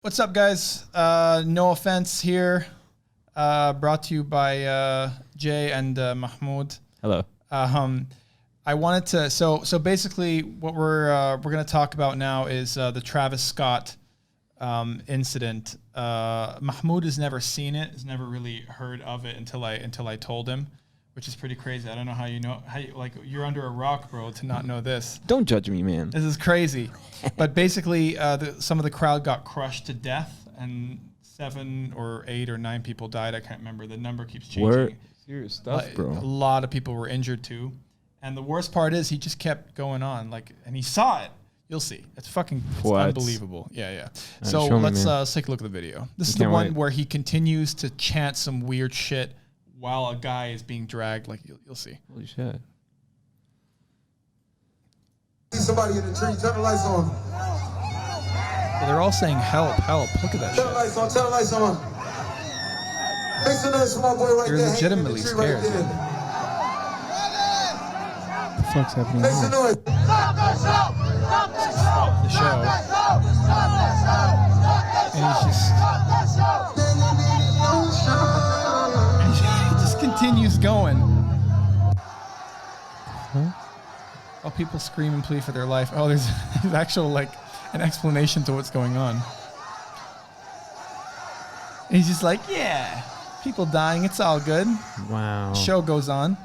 What's up, guys? No offense here. Brought to you by Jay and Mahmoud. Hello. I wanted to. So basically, what we're going to talk about now is the Travis Scott incident. Mahmoud has never seen it. Has never really heard of it until I told him, which is pretty crazy. I don't know how you know. You're under a rock, bro, to not know this. Don't judge me, man. This is crazy. But basically, some of the crowd got crushed to death, and 7 or 8 or 9 people died. I can't remember. The number keeps changing. Serious stuff, bro. A lot of people were injured too. And the worst part is he just kept going on, and he saw it. You'll see. It's unbelievable. Yeah. So let's take a look at the video. This is the one where he continues to chant some weird shit while a guy is being dragged. You'll see. Holy shit. See somebody in the tree, turn the lights on. Well, they're all saying help, help. Look at that shit. Turn the lights on, turn the lights on. Make some noise for my boy right They're there. legitimately scared. Right there. What the fuck's happening Make some now? noise. The show. And he just continues going. Huh? Oh, people scream and plead for their life. Oh, there's actual an explanation to what's going on. And he's just like, yeah, people dying, it's all good. Wow. Show goes on.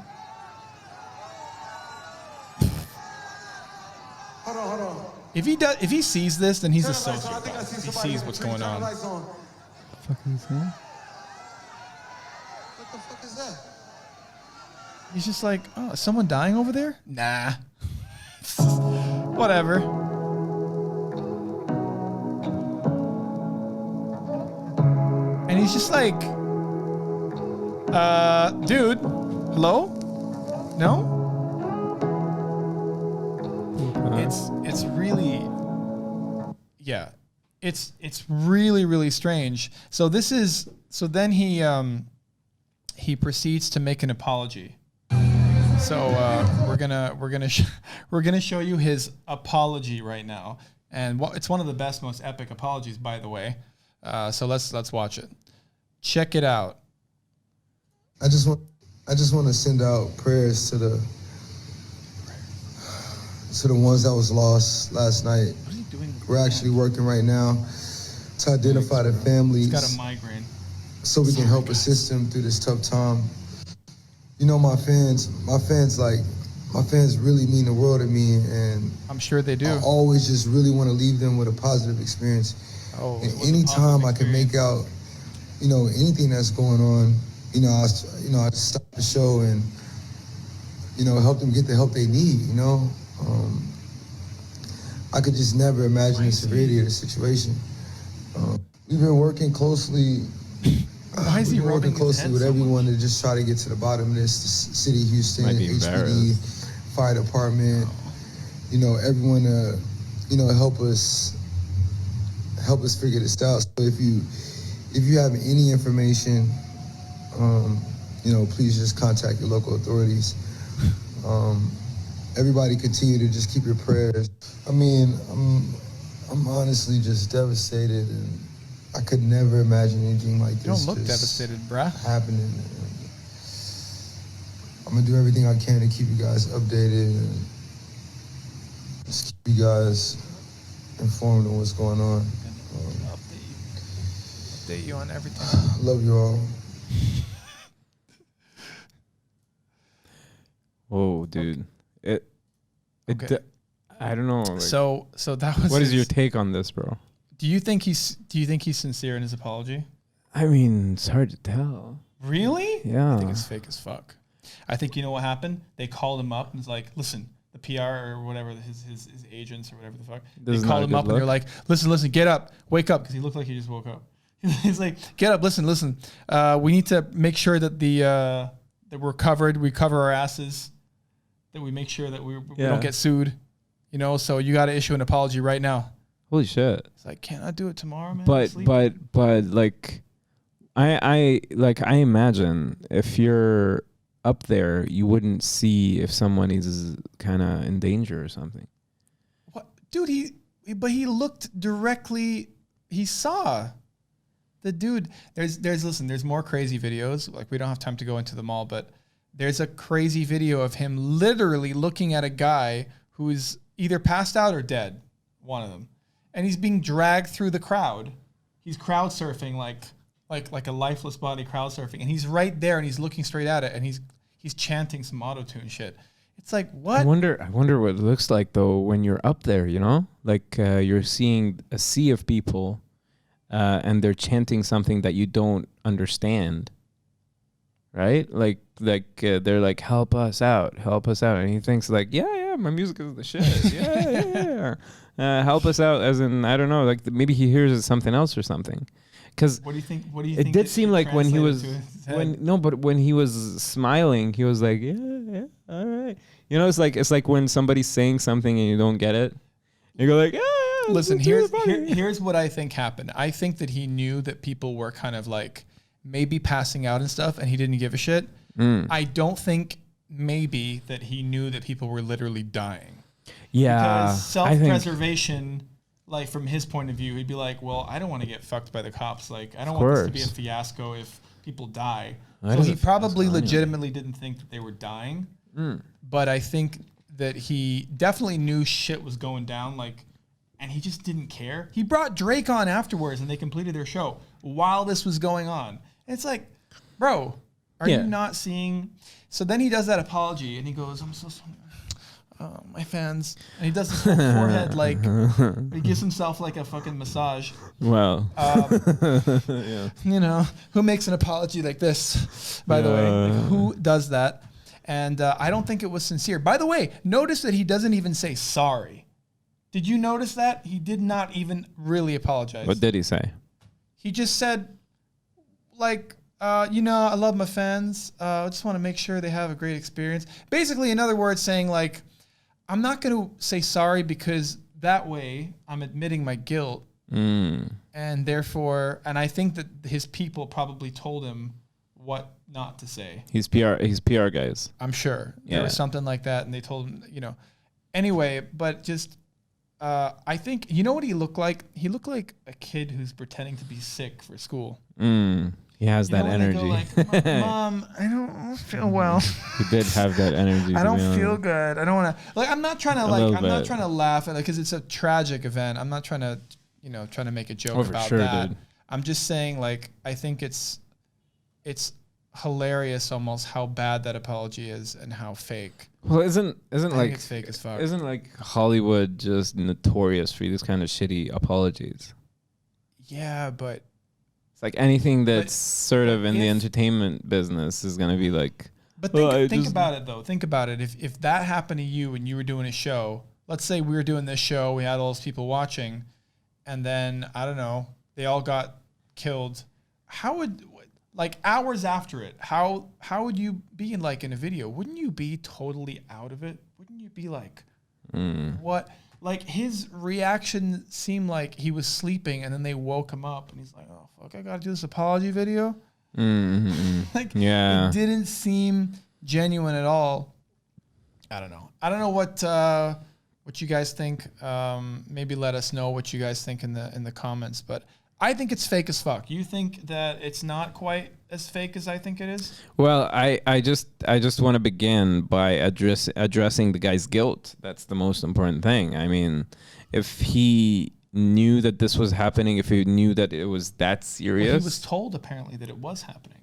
Hold on. If he sees this, then he's a Turn the lights on. I think I sociopath. see He somebody sees in the what's tree. going Turn the on. lights on. What the fuck is that? What the fuck is that? He's just like, oh, is someone dying over there? Nah. Whatever. And he's just like, dude, hello? No? It's really, yeah, it's really strange. So then he proceeds to make an apology. So we're gonna show you his apology right now, and it's one of the best, most epic apologies, by the way. So let's watch it. Check it out. I just want to send out prayers to the ones that was lost last night. What is he doing? We're actually working right now to identify the families. He's got a migraine. So we can help assist them through this tough time. You know, my fans really mean the world to me, and I'm sure they do. I always just really want to leave them with a positive experience. Oh, And anytime I can make out, anything that's going on, I stop the show and, help them get the help they need, I could just never imagine the severity of the situation. We've been working closely. Why is he rubbing his head with so everyone much? to just try to get to the bottom of this. The city of Houston, Might be embarrassed. HPD, fire department, everyone to help us figure this out. So if you have any information, please just contact your local authorities. Everybody continue to just keep your prayers. I mean, I'm honestly just devastated, and I could never imagine anything like this. You don't look devastated, bruh. Happening. I'm gonna do everything I can to keep you guys updated and just keep you guys informed on what's going on. Update you on everything. I love you all. Whoa, dude. Okay. I don't know. So that was. What is your take on this, bro? Do you think he's sincere in his apology? I mean, it's hard to tell. Really? Yeah. I think it's fake as fuck. I think you know what happened? They called him up and it's like, listen, the PR or whatever, his agents or whatever the fuck. This is they not called a him good up and look. they're like, listen, get up, wake up, because he looked like he just woke up. He's like, get up, listen. We need to make sure that that we're covered. We cover our asses. That we make sure that we don't get sued. So you got to issue an apology right now. Holy shit. It's like, can't I do it tomorrow, man? But like I imagine if you're up there, you wouldn't see if someone is kind of in danger or something. What, dude? He looked directly saw the dude. There's more crazy videos. Like, we don't have time to go into them all, but there's a crazy video of him literally looking at a guy who's either passed out or dead, one of them, and he's being dragged through the crowd. He's crowd surfing like a lifeless body crowd surfing, and he's right there and he's looking straight at it, and he's chanting some auto-tune shit. It's like, what? I wonder what it looks like though when you're up there, you know? Like you're seeing a sea of people and they're chanting something that you don't understand. Right? Like they're like, help us out. And he thinks like, yeah, my music is the shit. Yeah. Help us out, as in, I don't know, like maybe he hears something else or something. Because what do you think? It did seem like when he was when he was smiling, he was like, yeah, all right. You know, it's like when somebody's saying something and you don't get it, you go like, yeah. Listen, here's what I think happened. I think that he knew that people were kind of like maybe passing out and stuff, and he didn't give a shit. I don't think maybe that he knew that people were literally dying. Yeah, because self-preservation. Like, from his point of view, he'd be like, well, I don't want to get fucked by the cops. Like, I don't want this to be a fiasco if people die. So he probably legitimately didn't think that they were dying. But I think that he definitely knew shit was going down, like, and he just didn't care. He brought Drake on afterwards, and they completed their show while this was going on. And it's like, bro, are you not seeing? So then he does that apology, and he goes, I'm so sorry. My fans, and he does this whole forehead, like he gives himself like a fucking massage. Well, you know, who makes an apology like this? By the way, like, who does that? And I don't think it was sincere. By the way, notice that he doesn't even say sorry. Did you notice that? He did not even really apologize. What did he say? He just said, like, you know, I love my fans. I just want to make sure they have a great experience. Basically, in other words, saying like, I'm not going to say sorry because that way I'm admitting my guilt. And therefore, and I think that his people probably told him what not to say. He's PR guys. I'm sure. There was something like that, and they told him, you know. Anyway, but just, I think, you know what he looked like? He looked like a kid who's pretending to be sick for school. He has that energy. Like, Mom, I don't feel well. He did have that energy. I don't feel good. I don't want to. Like, I'm not trying to not trying to laugh at it because it's a tragic event. I'm not trying to, you know, trying to make a joke about that. Dude. I'm just saying, like, I think it's hilarious almost how bad that apology is and how fake. Well, isn't like it's fake as fuck. Isn't like Hollywood just notorious for these kind of shitty apologies? Yeah, but. It's like anything that's sort of in the entertainment business is going to be like. But think about it, though. Think about it. If that happened to you and you were doing a show, let's say we were doing this show, we had all those people watching, and then, I don't know, they all got killed. How would, like, hours after it, how would you be in a video? Wouldn't you be totally out of it? Wouldn't you be like, what? Like, his reaction seemed like he was sleeping, and then they woke him up, and he's like, oh, fuck, I got to do this apology video? Like, it didn't seem genuine at all. I don't know what you guys think. Maybe let us know what you guys think in the comments, but I think it's fake as fuck. You think that it's not quite as fake as I think it is? Well, I just want to begin by addressing the guy's guilt. That's the most important thing. I mean, if he knew that this was happening, if he knew that it was that serious. Well, he was told apparently that it was happening.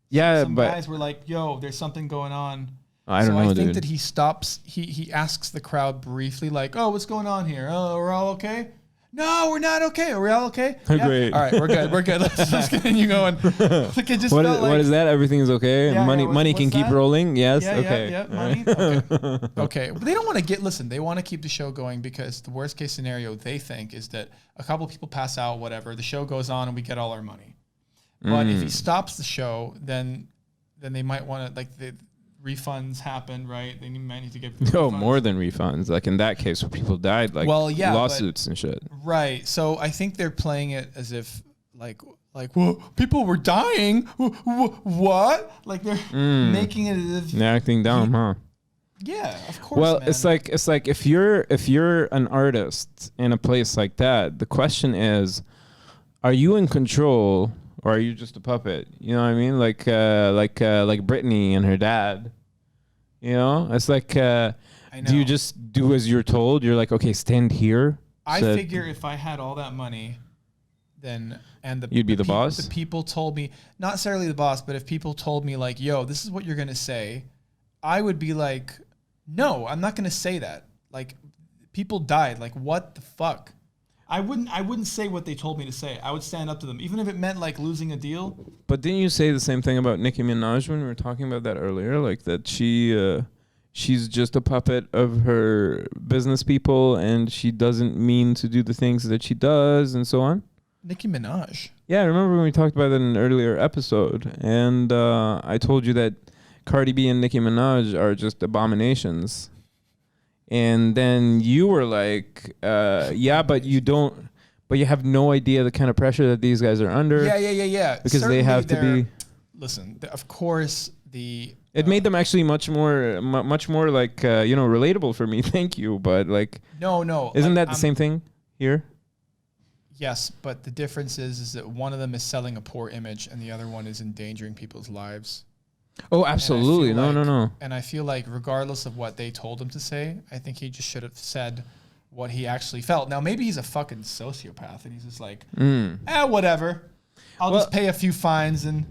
Yeah, some guys were like, yo, there's something going on. I don't know, I think dude. that he stops, he asks the crowd briefly, like, oh, what's going on here? Oh, we're all okay? No, we're not okay. Are we all okay? Yeah? Great. All right, we're good. Let's continue going. Like, it just what is that? Everything's okay? Yeah, money can keep rolling? Yes? Okay. Yeah, money? Okay. Okay. But they don't want to they want to keep the show going because the worst case scenario they think is that a couple people pass out, whatever, the show goes on and we get all our money. But if he stops the show, then they might want to, like, the refunds happen, right? They might need to get refunds. More than refunds. Like in that case where people died, like lawsuits and shit. Right. So I think they're playing it as if like well, people were dying. What? Like they're making it as if they're acting dumb, huh? Yeah, of course. Well, man. it's like if you're an artist in a place like that, the question is, are you in control or are you just a puppet? You know what I mean? Like Britney and her dad. You know, it's like, I know. do you just do as you're told? You're like, okay, stand here. I so figure if I had all that money, then You'd be the peop- boss? The people told me, not necessarily the boss, but if people told me like, "Yo, this is what you're gonna say," I would be like, "No, I'm not gonna say that." Like, people died. Like, what the fuck? I wouldn't say what they told me to say. I would stand up to them, even if it meant like losing a deal. But didn't you say the same thing about Nicki Minaj when we were talking about that earlier? Like that she's just a puppet of her business people and she doesn't mean to do the things that she does and so on? Nicki Minaj. Yeah, I remember when we talked about that in an earlier episode. And I told you that Cardi B and Nicki Minaj are just abominations. And then you were like, yeah, but you have no idea the kind of pressure that these guys are under. Yeah. Because they have to be. Listen, of course, It made them actually much more like, relatable for me. Thank you. But like, no. isn't like, that the same thing here? Yes, but the difference is that one of them is selling a poor image and the other one is endangering people's lives. Oh, absolutely. No. And I feel like regardless of what they told him to say, I think he just should have said what he actually felt. Now, maybe he's a fucking sociopath and he's just like, whatever. I'll just pay a few fines and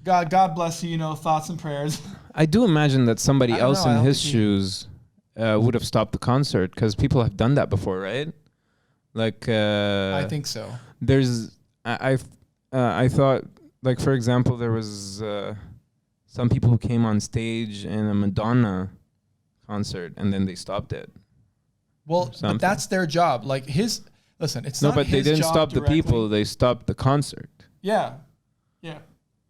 God bless you, thoughts and prayers. I do imagine that somebody else I in don't his think shoes would have stopped the concert because people have done that before, right? Like, I think so. There's, I thought, like, for example, there was some people who came on stage in a Madonna concert and then they stopped it. Well, but that's their job. Like listen, it's not his job. No, but they didn't stop the directly. people. They stopped the concert. Yeah.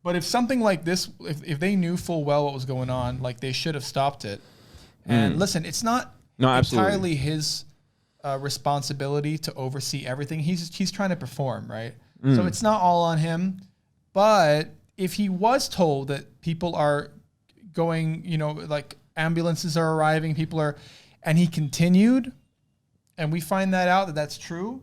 But if something like this, if they knew full well what was going on, like they should have stopped it. And listen, it's not entirely his responsibility to oversee everything. He's trying to perform, right? So it's not all on him. But if he was told that people are going, like ambulances are arriving, and he continued, and we find that out that that's true,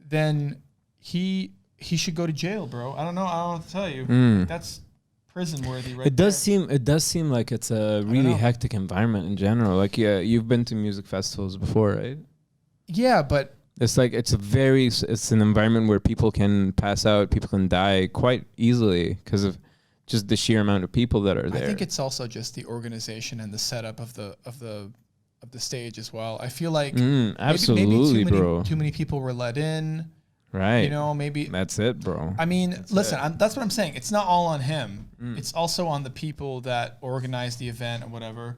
then he should go to jail, bro. I don't know what to tell you. That's prison worthy, right? It does seem like it's a really hectic environment in general. Like, yeah, you've been to music festivals before, right? Yeah, but it's like it's an environment where people can pass out, people can die quite easily because of just the sheer amount of people that are there. I think it's also just the organization and the setup of the stage as well. I feel like absolutely, maybe bro. Too many people were let in. Right. Maybe that's it, bro. I mean, that's what I'm saying. It's not all on him. It's also on the people that organized the event or whatever.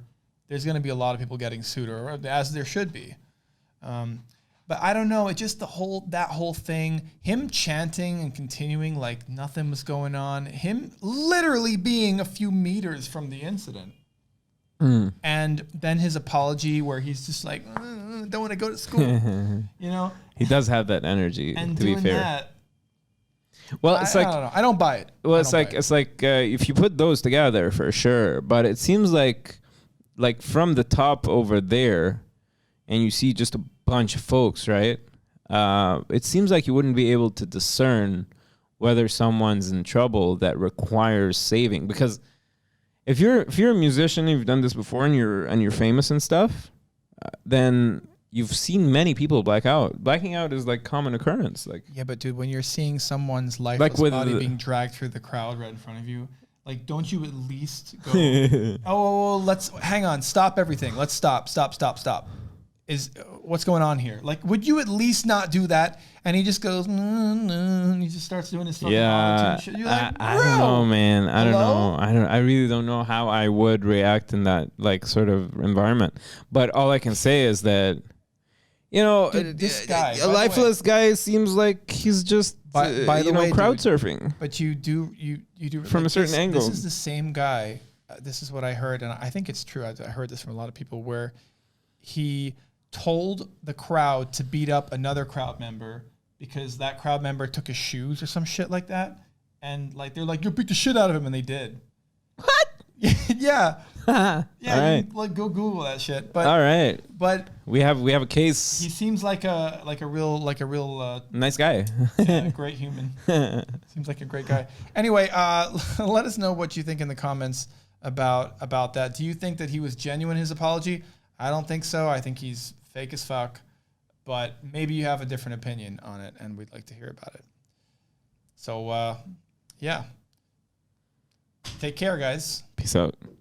There's going to be a lot of people getting sued, or as there should be. But I don't know. It just that whole thing, him chanting and continuing like nothing was going on, him literally being a few meters from the incident. And then his apology where he's just like, don't want to go to school, He does have that energy, and to be doing fair. that, Well, I don't know. I don't buy it. Well, it's like if you put those together, for sure. But it seems like from the top over there, and you see just a bunch of folks, right? It seems like you wouldn't be able to discern whether someone's in trouble that requires saving. Because if you're a musician and you've done this before and you're famous and stuff, then you've seen many people black out. Blacking out is like common occurrence. Like, yeah, but dude, when you're seeing someone's lifeless body being dragged through the crowd right in front of you, like, don't you at least go, let's hang on, stop everything. Let's stop. What's going on here? Like, would you at least not do that? And he just goes, and he just starts doing his fucking auto-tune shit. You're like, I don't know, man. I don't Hello? know. I really don't know how I would react in that like sort of environment. But all I can say is that, Dude, this guy, a lifeless guy, seems like he's just by the way, crowd dude, surfing. But you do from a certain angle. This is the same guy. This is what I heard, and I think it's true. I heard this from a lot of people where he told the crowd to beat up another crowd member because that crowd member took his shoes or some shit like that. And like they're like, you beat the shit out of him, and they did. What? Yeah. Yeah, All right. like go Google that shit. All But right. but We have a case. he seems like a real Nice guy. great human. Seems like a great guy. Anyway, let us know what you think in the comments about that. Do you think that he was genuine his apology? I don't think so. I think he's fake as fuck. But maybe you have a different opinion on it, and we'd like to hear about it. So yeah. Take care, guys. Peace out.